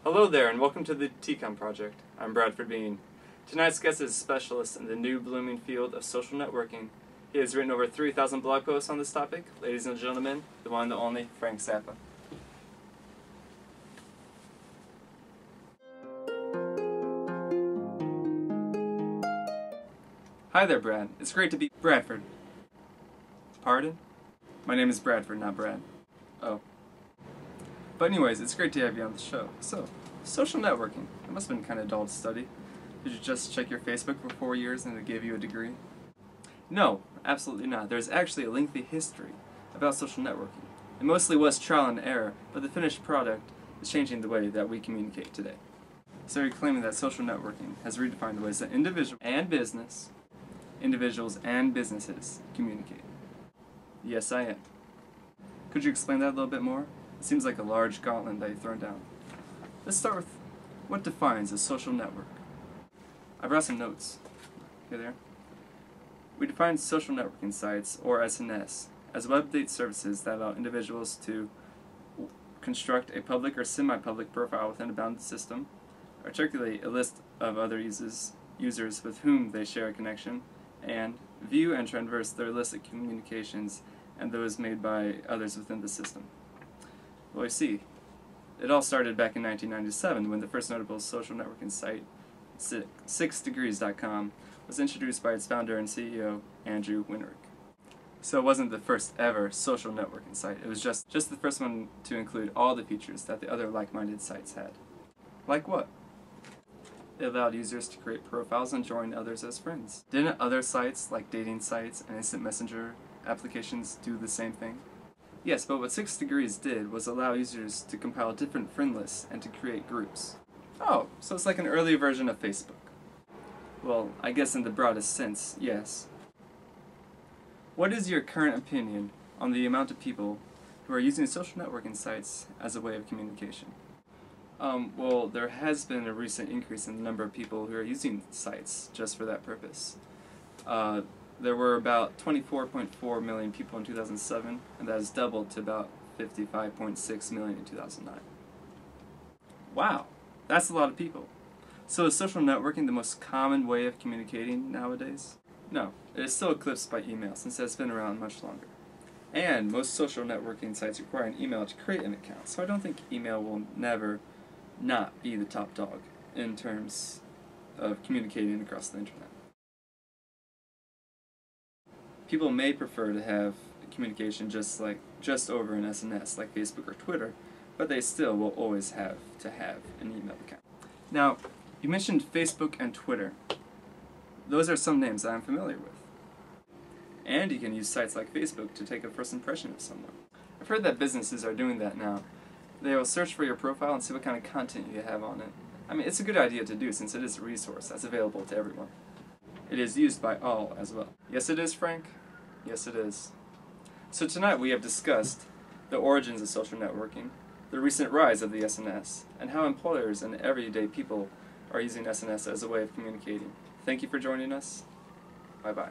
Hello there, and welcome to the TCOM Project. I'm Bradford Bean. Tonight's guest is a specialist in the new blooming field of social networking. He has written over 3,000 blog posts on this topic. Ladies and gentlemen, the one and the only Frank Zappa. Hi there, Brad. It's great to be Bradford. Pardon? My name is Bradford, not Brad. Oh. But anyways, it's great to have you on the show. So, social networking. It must have been kind of dull to study. Did you just check your Facebook for 4 years and it gave you a degree? No, absolutely not. There's actually a lengthy history about social networking. It mostly was trial and error, but the finished product is changing the way that we communicate today. So you're claiming that social networking has redefined the ways that individuals and businesses communicate. Yes, I am. Could you explain that a little bit more? It seems like a large gauntlet that you've thrown down. Let's start with what defines a social network. I brought some notes. Okay, there. We define social networking sites, or SNS, as web-based services that allow individuals to construct a public or semi-public profile within a bounded system, articulate a list of other users with whom they share a connection, and view and traverse their illicit communications and those made by others within the system. Well, you see, it all started back in 1997 when the first notable social networking site, 6degrees.com, was introduced by its founder and CEO, Andrew Winterick. So it wasn't the first ever social networking site, it was just the first one to include all the features that the other like-minded sites had. Like what? It allowed users to create profiles and join others as friends. Didn't other sites, like dating sites and instant messenger applications, do the same thing? Yes, but what 6 Degrees did was allow users to compile different friend lists and to create groups. Oh, so it's like an early version of Facebook. Well, I guess in the broadest sense, yes. What is your current opinion on the amount of people who are using social networking sites as a way of communication? Well, there has been a recent increase in the number of people who are using sites just for that purpose. There were about 24.4 million people in 2007, and that has doubled to about 55.6 million in 2009. Wow, that's a lot of people. So is social networking the most common way of communicating nowadays? No, it is still eclipsed by email, since it has been around much longer. And most social networking sites require an email to create an account, so I don't think email will never not be the top dog in terms of communicating across the internet. People may prefer to have communication just over an SNS like Facebook or Twitter, but they still will always have to have an email account. Now, you mentioned Facebook and Twitter. Those are some names that I'm familiar with. And you can use sites like Facebook to take a first impression of someone. I've heard that businesses are doing that now. They will search for your profile and see what kind of content you have on it. I mean, it's a good idea to do since it is a resource that's available to everyone. It is used by all as well. Yes, it is, Frank? Yes, it is. So tonight we have discussed the origins of social networking, the recent rise of the SNS, and how employers and everyday people are using SNS as a way of communicating. Thank you for joining us. Bye-bye.